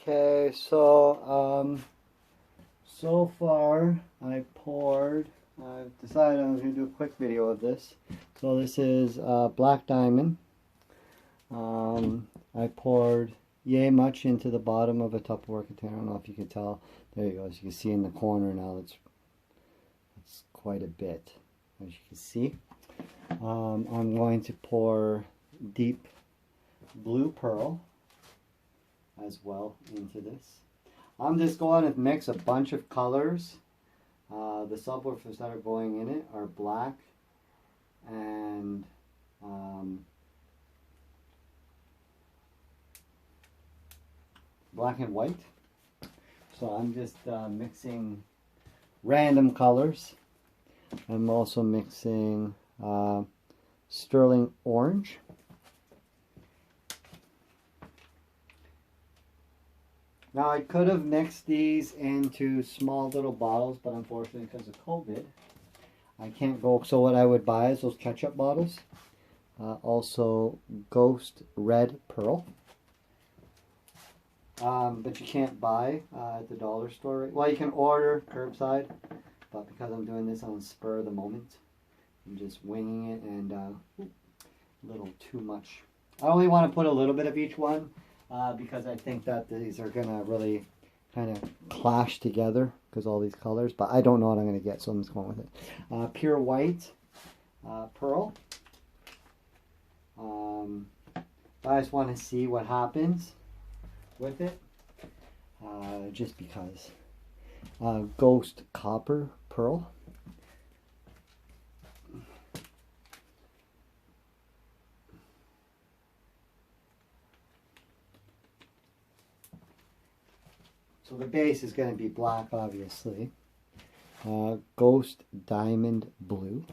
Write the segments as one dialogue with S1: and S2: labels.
S1: Okay, so so far I've decided I was going to do a quick video of this. So this is black diamond. I poured yay much into the bottom of a Tupperware container. I don't know if you can tell. There you go. As you can see in the corner now, it's quite a bit, as you can see. I'm going to pour deep blue pearl as well into this. I'm just going to mix a bunch of colors. The subwoofers that are going in it are black and white. So I'm just mixing random colors. I'm also mixing sterling orange. Now I could have mixed these into small little bottles, but unfortunately because of COVID, I can't go. So what I would buy is those ketchup bottles. Also Ghost Red Pearl. But you can't buy at the dollar store. Well, you can order curbside, but because I'm doing this on spur of the moment, I'm just winging it and a little too much. I only want to put a little bit of each one. Because I think that these are going to really kind of clash together because all these colors, but I don't know what I'm going to get, so I'm just going with it. Pure white pearl. I just want to see what happens with it, just because. Ghost copper pearl. So the base is going to be black, obviously. Ghost Diamond Blue.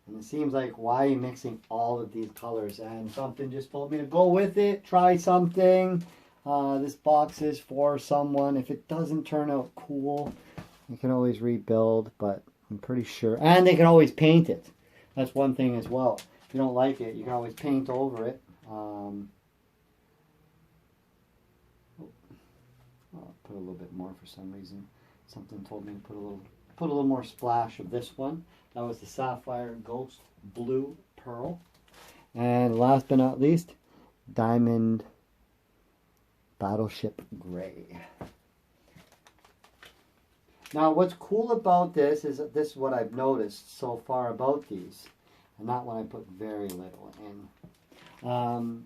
S1: And it seems like, why are you mixing all of these colors? And something just told me to go with it, try something. This box is for someone. If it doesn't turn out cool, you can always rebuild, but I'm pretty sure. And they can always paint it. That's one thing as well. If you don't like it, you can always paint over it. I'll put a little bit more for some reason. Something told me to put a little more splash of this one. That was the Sapphire Ghost Blue Pearl. And last but not least, Diamond Battleship Gray. Now what's cool about this is that this is what I've noticed so far about these. And not when I put very little in.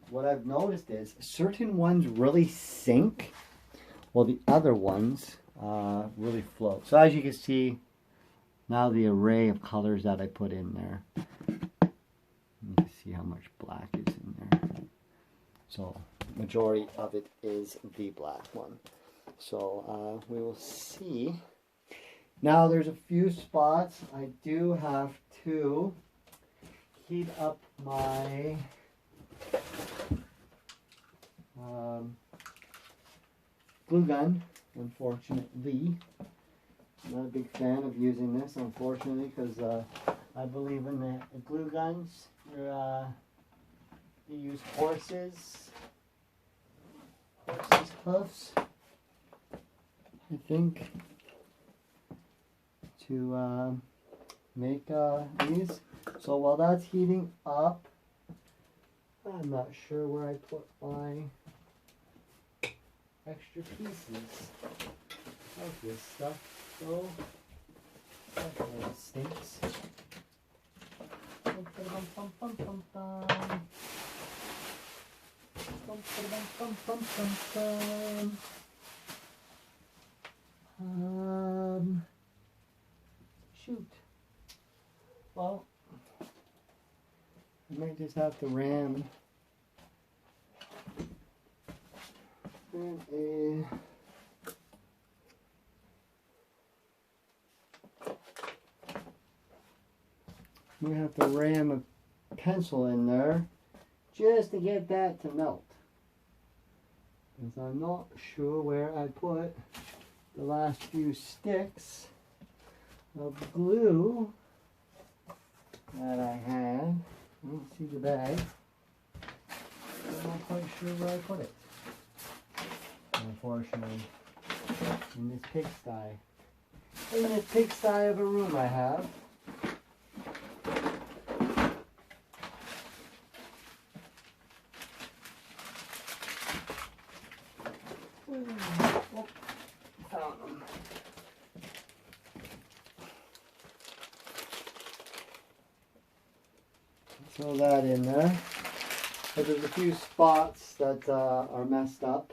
S1: What I've noticed is certain ones really sink, while the other ones really float. So as you can see, now the array of colors that I put in there. You can see how much black is in there. So majority of it is the black one. So we will see. Now there's a few spots I do have to heat up my glue gun, unfortunately. I'm not a big fan of using this, unfortunately, because I believe in the glue guns. You use horses' hoofs, I think, to make these. So while that's heating up, I'm not sure where I put my extra pieces of this stuff, so that really stinks. Shoot. Well, I might just have to ram a we have to ram a pencil in there just to get that to melt. Because I'm not sure where I put the last few sticks of glue that I had. I don't see the bag. sure where I put it. Unfortunately, in this pigsty. In this pigsty of a room I have. Oh, found them. Throw that in there. But there's a few spots that are messed up.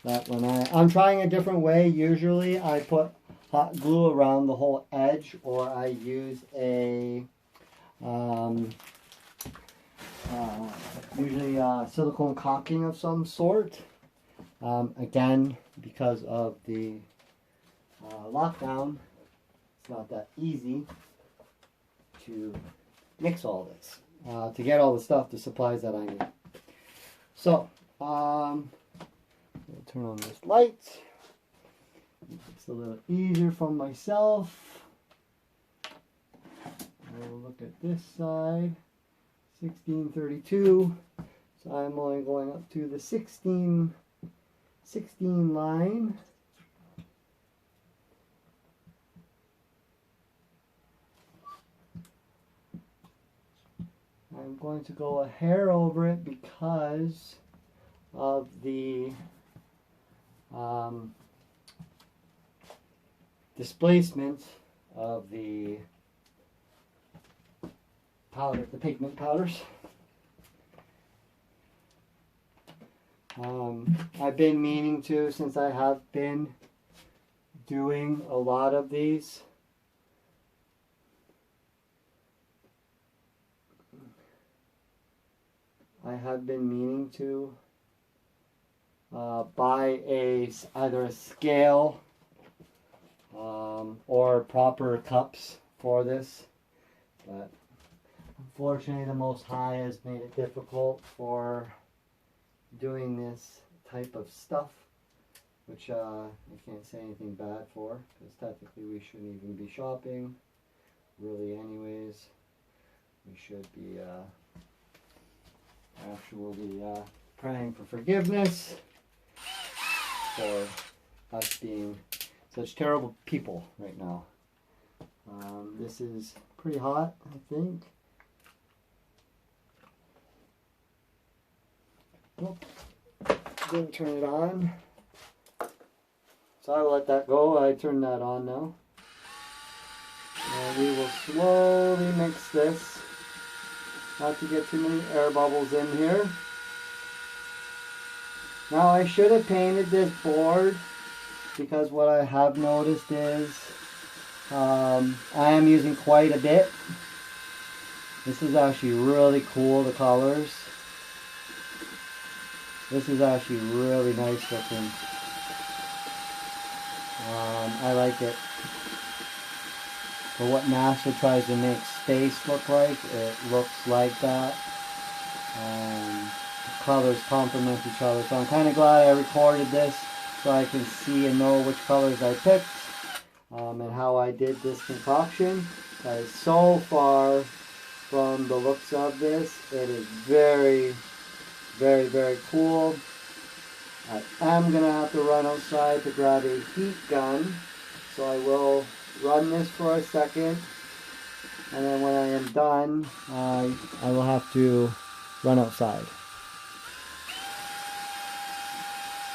S1: That when I'm trying a different way. Usually I put hot glue around the whole edge, or I use a usually silicone caulking of some sort. Again, because of the lockdown, it's not that easy to mix all this, to get all the stuff, the supplies that I need. So, I'll turn on this light. It's a little easier for myself. We'll look at this side, 1632. So I'm only going up to the 16 line. I'm going to go a hair over it because of the displacement of the powder, the pigment powders. I've been meaning to, since I have been doing a lot of these. I have been meaning to buy either a scale or proper cups for this, but unfortunately the Most High has made it difficult for doing this type of stuff, which I can't say anything bad for, because technically we shouldn't even be shopping really anyways. We should be actually praying for forgiveness for us being such terrible people right now. This is pretty hot, I think. Oh, didn't turn it on. So I will let that go. I turned that on now. And we will slowly mix this. Not to get too many air bubbles in here. Now I should have painted this board, because what I have noticed is I am using quite a bit. This is actually really cool, the colors. This is actually really nice looking. I like it. For what NASA tries to make space look like, it looks like that. The colors complement each other. So I'm kind of glad I recorded this so I can see and know which colors I picked and how I did this concoction. Because so far from the looks of this, it is very, very, very cool. I am going to have to run outside to grab a heat gun. So I will run this for a second, and then when I am done, I will have to run outside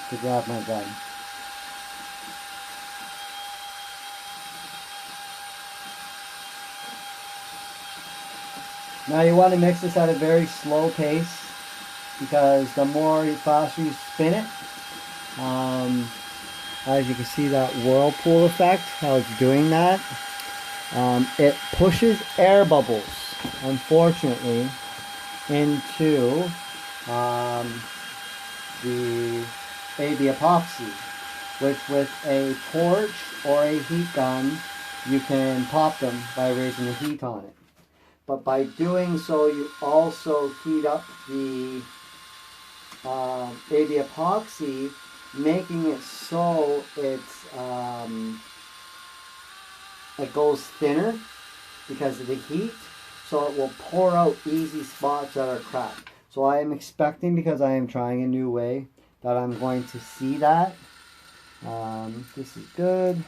S1: to grab my gun. Now you want to mix this at a very slow pace, because the faster you spin it, as you can see that whirlpool effect, how it's doing that, it pushes air bubbles, unfortunately, into the epoxy, which with a torch or a heat gun, you can pop them by raising the heat on it. But by doing so, you also heat up the epoxy, making it so it goes thinner because of the heat, so it will pour out easy spots that are cracked. So I am expecting, because I am trying a new way, that I'm going to see that. This is good.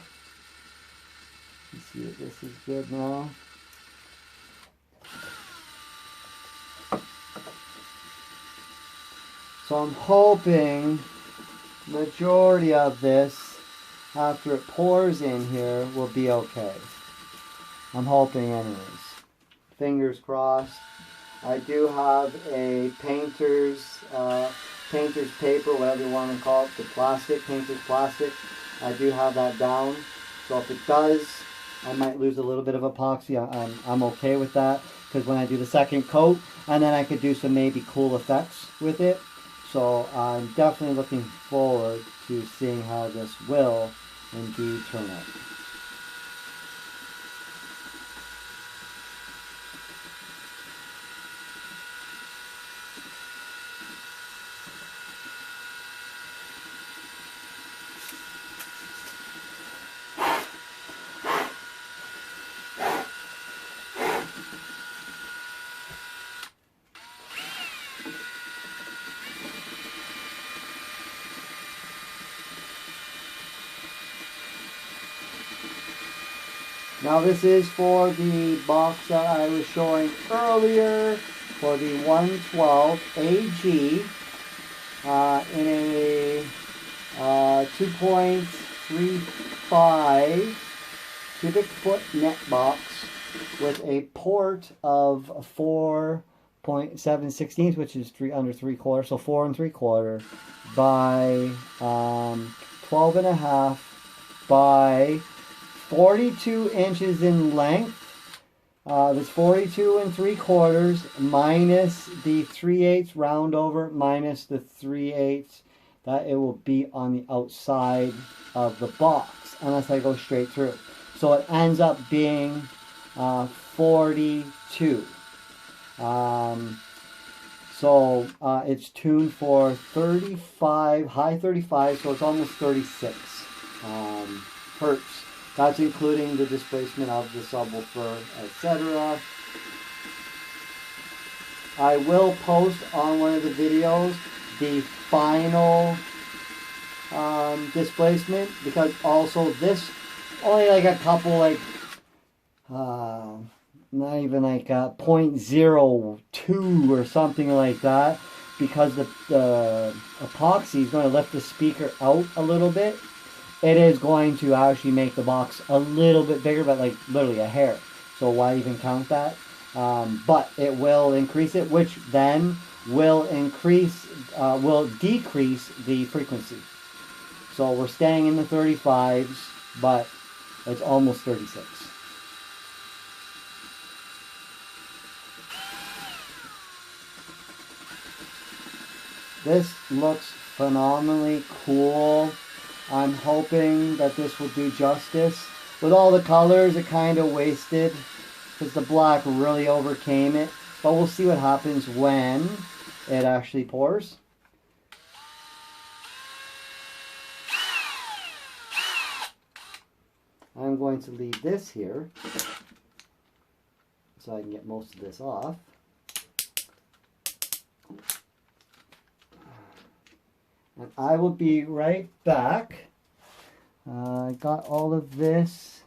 S1: You see that this is good now. So I'm hoping majority of this, after it pours in here, will be okay. I'm hoping anyways. Fingers crossed. I do have a painter's paper, whatever you want to call it, the plastic, painter's plastic. I do have that down. So if it does, I might lose a little bit of epoxy. I'm okay with that, because when I do the second coat, and then I could do some maybe cool effects with it. So I'm definitely looking forward to seeing how this will indeed turn out. Now this is for the box that I was showing earlier, for the 112 AG in a 2.35 cubic foot net box with a port of 4.7/16, which is under 3/4, so 4 3/4 by 12.5 by 42 inches in length. That's 42 3/4 minus the 3/8 round over minus the 3/8 that it will be on the outside of the box, unless I go straight through. So it ends up being 42. It's tuned for 35, high 35, so it's almost 36 hertz. That's including the displacement of the subwoofer, etc. I will post on one of the videos the final displacement, because also this only like a couple, like not even like 0.02 or something like that, because the epoxy is going to lift the speaker out a little bit. It is going to actually make the box a little bit bigger, but like literally a hair. So why even count that? But it will increase it, which then will decrease the frequency. So we're staying in the 35s, but it's almost 36. This looks phenomenally cool. I'm hoping that this will do justice. With all the colors, it kind of wasted, because the black really overcame it. But we'll see what happens when it actually pours. I'm going to leave this here so I can get most of this off. And I will be right back. I got all of this.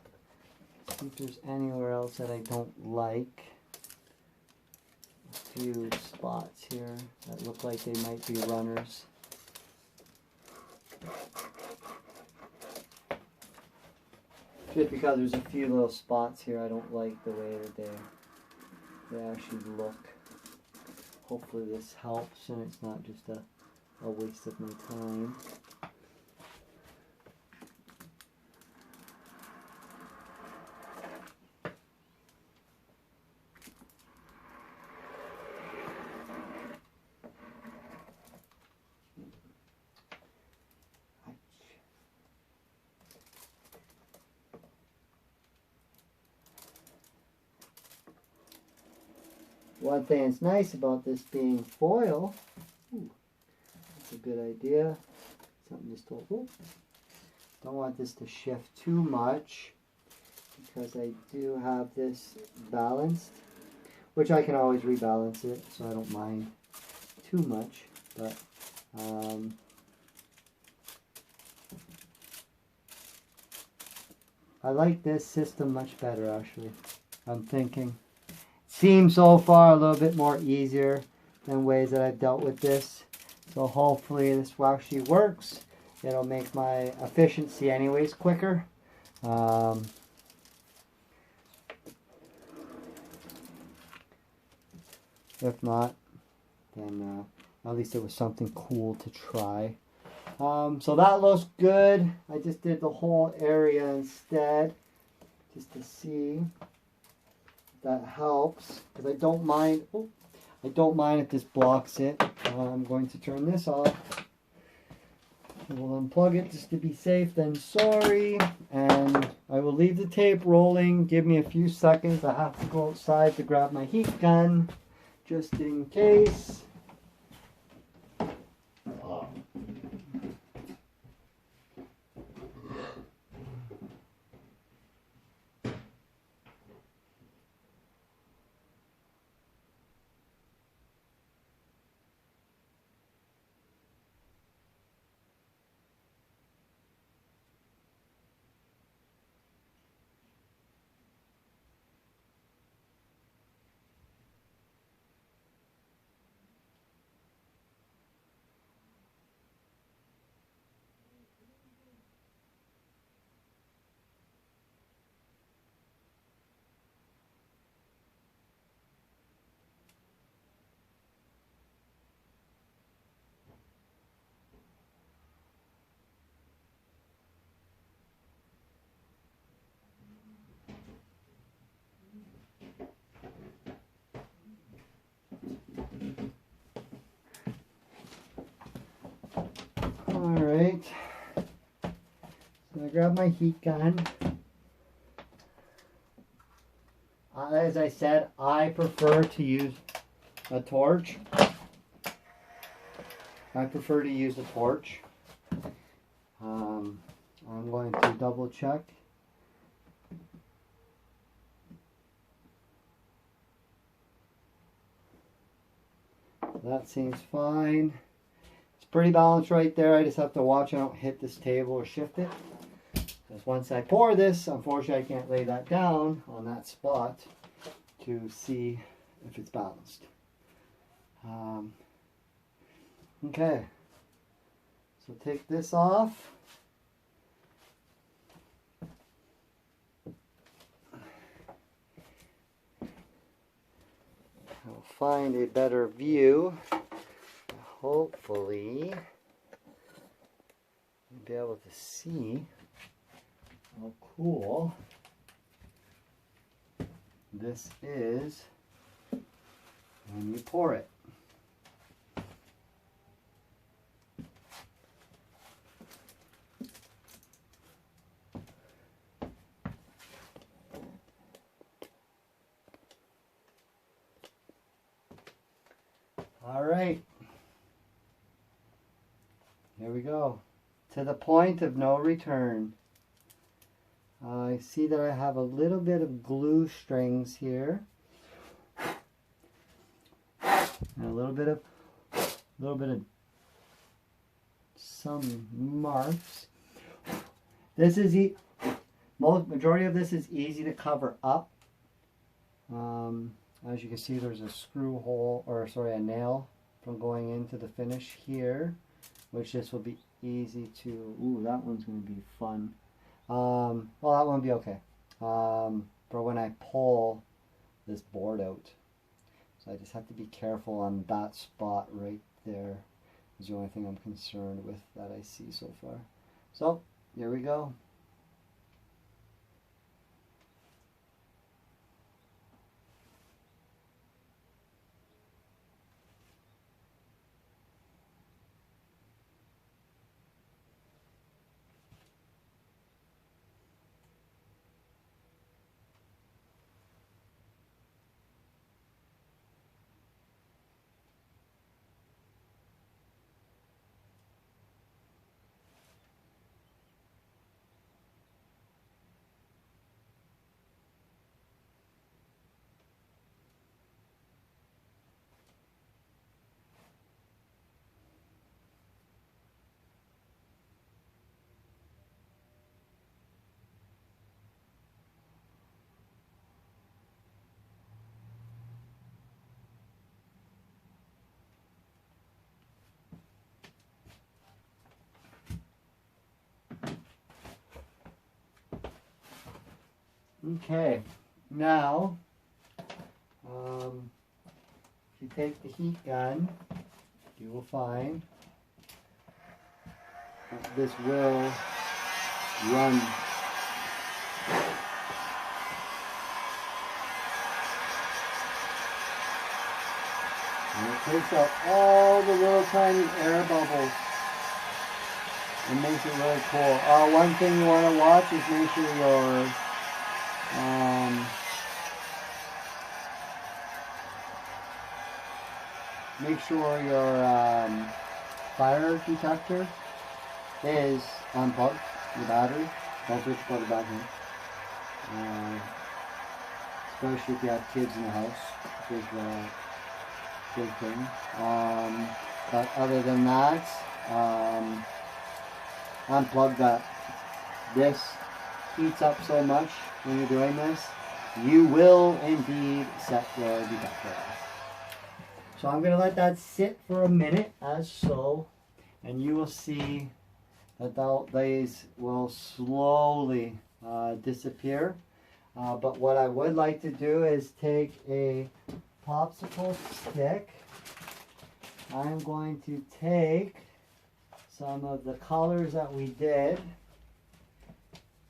S1: Let's see if there's anywhere else that I don't like. A few spots here that look like they might be runners. Just because there's a few little spots here I don't like the way that they actually look. Hopefully this helps and it's not just a waste of my time. One thing that's nice about this being foil, that's a good idea. Something just told, don't want this to shift too much, because I do have this balanced, which I can always rebalance it, so I don't mind. too much, but I like this system much better, actually. I'm thinking. Seems so far a little bit more easier than ways that I've dealt with this. So hopefully this actually works. It'll make my efficiency anyways quicker. If not, then at least it was something cool to try. So that looks good. I just did the whole area instead, just to see if that helps. Because I don't mind. Oh, I don't mind if this blocks it. I'm going to turn this off. We'll unplug it just to be safe. Then sorry, and I will leave the tape rolling. Give me a few seconds. I have to go outside to grab my heat gun, just in case. Alright, so I grab my heat gun. As I said, I prefer to use a torch. I'm going to double check. That seems fine. Pretty balanced right there. I just have to watch I don't hit this table or shift it. Because once I pour this, unfortunately I can't lay that down on that spot to see if it's balanced. Okay, so take this off. I'll find a better view. Hopefully, you'll be able to see how cool this is when you pour it. All right. Here we go. To the point of no return. I see that I have a little bit of glue strings here. And a little bit of some marks. This is majority of this is easy to cover up. As you can see, there's a screw hole, or sorry, a nail from going into the finish here, which this will be easy to, ooh, that one's going to be fun. Well, that one will be okay. For when I pull this board out. So I just have to be careful on that spot right there. Is the only thing I'm concerned with that I see so far. So, here we go. Okay, now if you take the heat gun, you will find that this will run. And it takes out all the little tiny air bubbles and makes it really cool. One thing you want to watch is make sure your fire detector is unplugged, the battery. Don't forget to plug it back in. Especially if you have kids in the house. Big thing. But other than that, unplug that. This heats up so much when you're doing this, you will indeed set your detector off. So I'm going to let that sit for a minute as so, and you will see that these will slowly disappear. But what I would like to do is take a popsicle stick. I'm going to take some of the colors that we did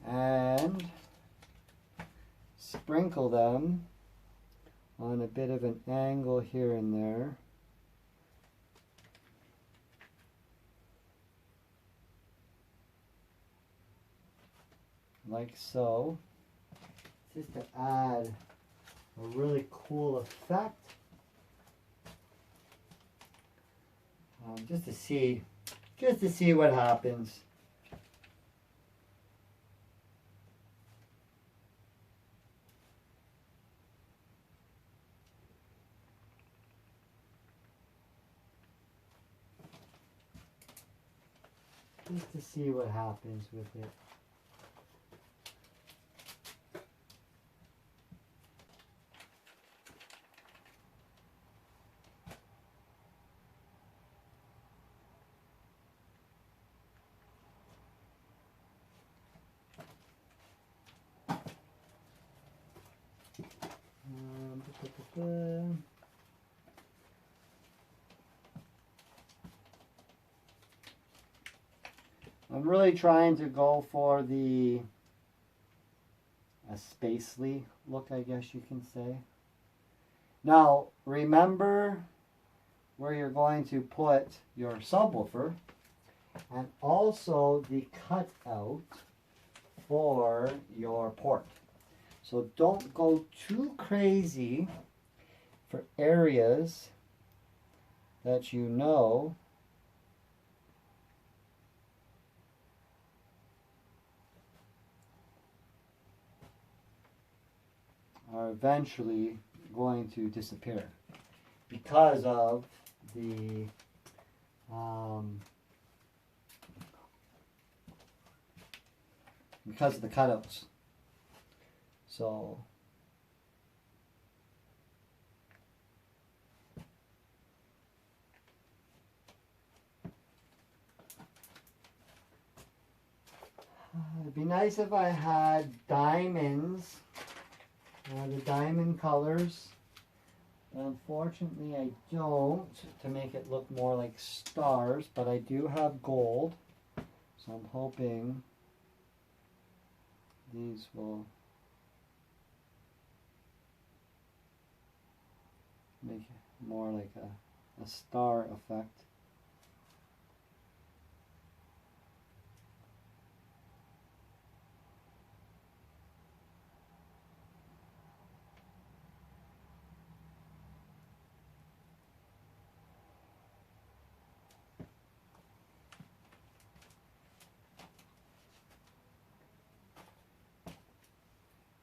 S1: and sprinkle them on a bit of an angle here and there. Like so, just to add a really cool effect. Just to see what happens. Just to see what happens with it. I'm really trying to go for a spacely look, I guess you can say. Now, remember where you're going to put your subwoofer and also the cutout for your port. So don't go too crazy for areas that you know are eventually going to disappear because of the cutouts. So it'd be nice if I had diamonds, the diamond colors. But unfortunately I don't, to make it look more like stars, but I do have gold. So I'm hoping these will make it more like a star effect.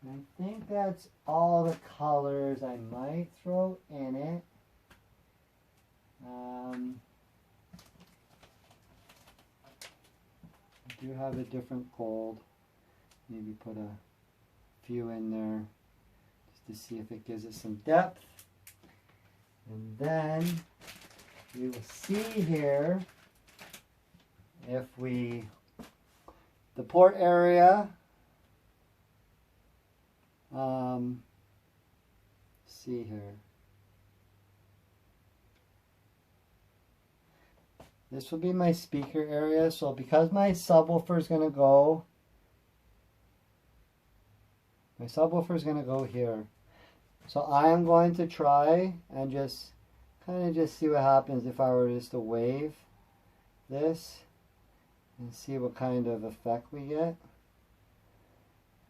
S1: I think that's all the colors I might throw in it. I do have a different gold. Maybe put a few in there just to see if it gives it some depth. And then you will see here if the port area See here. This will be my speaker area. So because my subwoofer is going to go, here. So I am going to try and just kind of just see what happens if I were just to wave this and see what kind of effect we get.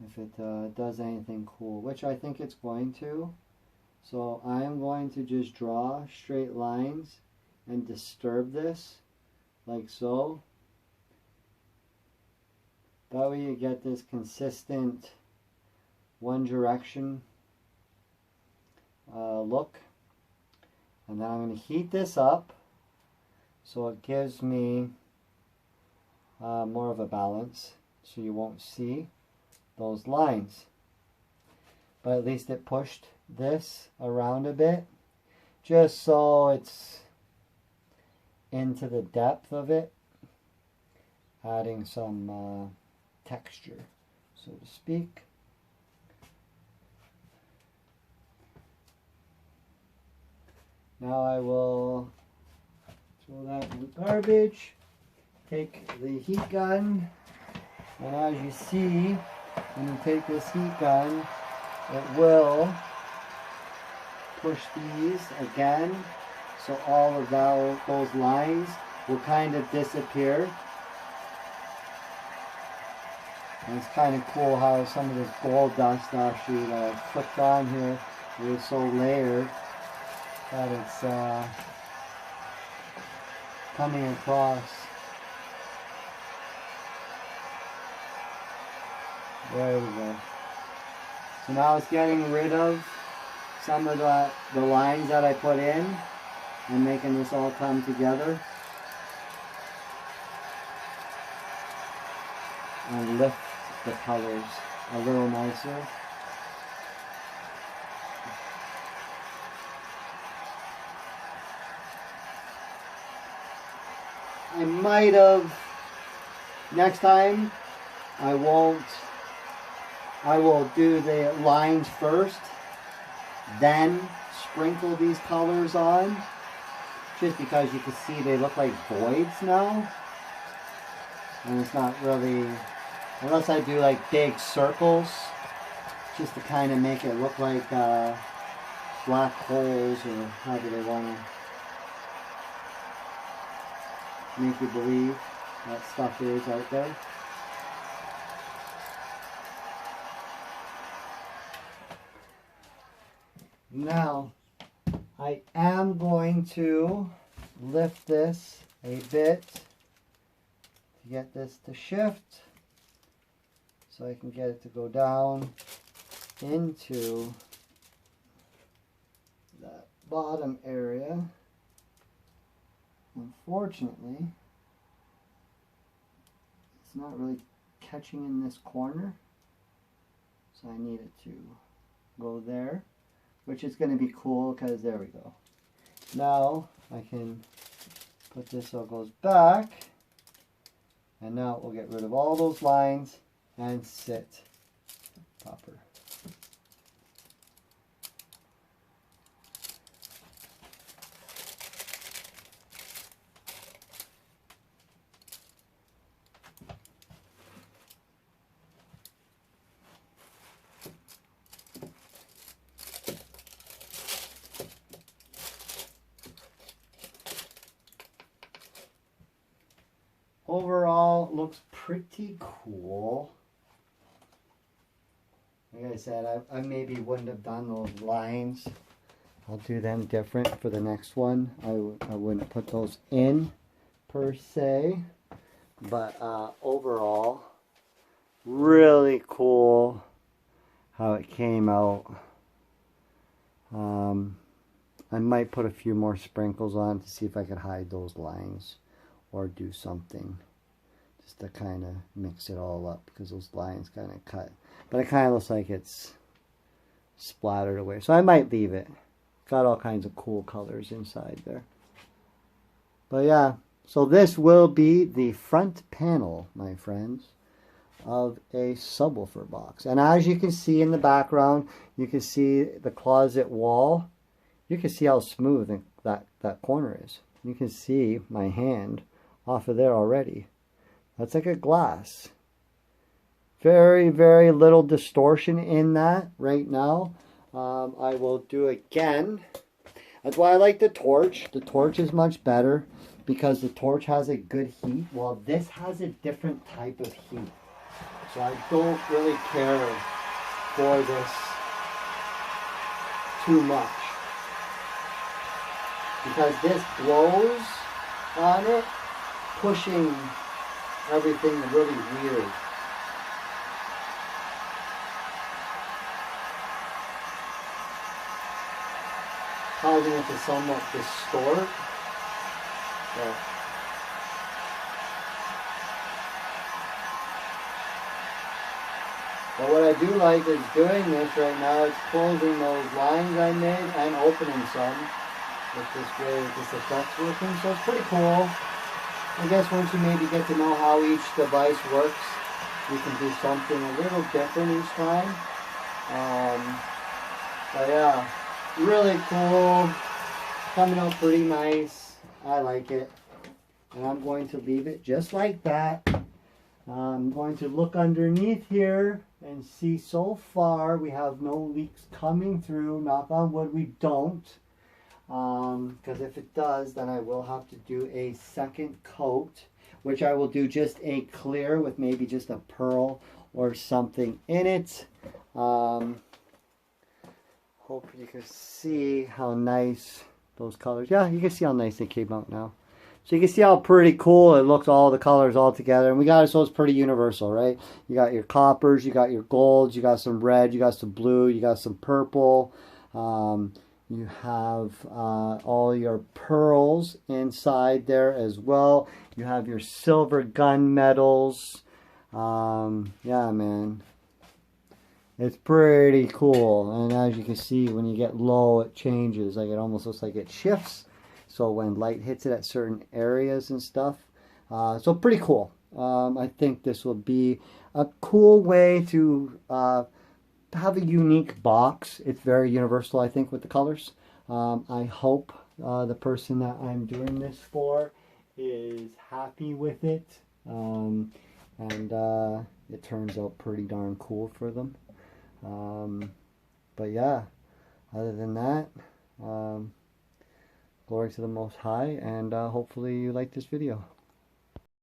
S1: If it does anything cool, which I think it's going to. So I am going to just draw straight lines and disturb this like so. That way you get this consistent one direction look. And then I'm going to heat this up so it gives me more of a balance, so you won't see those lines. But at least it pushed this around a bit, just so it's into the depth of it, adding some texture, so to speak. Now I will throw that in the garbage, take the heat gun, and as you see, when you take this heat gun, it will push these again, so all of those lines will kind of disappear. And it's kind of cool how some of this gold dust actually that I flipped on here is so layered that it's coming across. There we go. So now it's getting rid of some of the lines that I put in and making this all come together and lift the colors a little nicer. I might have, next time, I will do the lines first, then sprinkle these colors on, just because you can see they look like voids now, and it's not really, unless I do like big circles, just to kind of make it look like black holes, or how do they want to make you believe that stuff is out there. Now, I am going to lift this a bit to get this to shift, so I can get it to go down into that bottom area. Unfortunately, it's not really catching in this corner, so I need it to go there, which is going to be cool because there we go. Now I can put this so it goes back, and now it will get rid of all those lines and sit proper. Overall, looks pretty cool. Like I said, I maybe wouldn't have done those lines. I'll do them different for the next one. I wouldn't put those in per se. But overall, really cool how it came out. I might put a few more sprinkles on to see if I could hide those lines, or do something just to kind of mix it all up, because those lines kind of cut, but it kind of looks like it's splattered away, so I might leave it. Got all kinds of cool colors inside there. But yeah, so this will be the front panel, my friends, of a subwoofer box. And as you can see in the background, you can see the closet wall. You can see how smooth that corner is. You can see my hand off of there already. That's like a glass. Very, very little distortion in that right now. I will do again. That's why I like the torch. The torch is much better because the torch has a good heat, while this has a different type of heat. So I don't really care for this too much, because this blows on it, pushing everything really weird. Causing it to somewhat distort. But what I do like is doing this right now. It's closing those lines I made and opening some with this way this effect's working. So it's pretty cool. I guess once you maybe get to know how each device works, you can do something a little different each time. But yeah, really cool. Coming out pretty nice. I like it. And I'm going to leave it just like that. I'm going to look underneath here and see so far we have no leaks coming through. Knock on wood, we don't. Because if it does, then I will have to do a second coat, which I will do just a clear with maybe just a pearl or something in it. Hope you can see how nice those colors. Yeah, you can see how nice they came out now. So you can see how pretty cool it looks, all the colors all together. And we got it so it's pretty universal, right? You got your coppers, you got your golds, you got some red, you got some blue, you got some purple. You have all your pearls inside there as well. You have your silver gunmetals. Yeah, man. It's pretty cool. And as you can see, when you get low, it changes. Like, it almost looks like it shifts. So when light hits it at certain areas and stuff. So pretty cool. I think this will be a cool way to have a unique box. It's very universal, I think, with the colors. I hope the person that I'm doing this for is happy with it. And it turns out pretty darn cool for them. But yeah, other than that, glory to the Most High, and hopefully you like this video.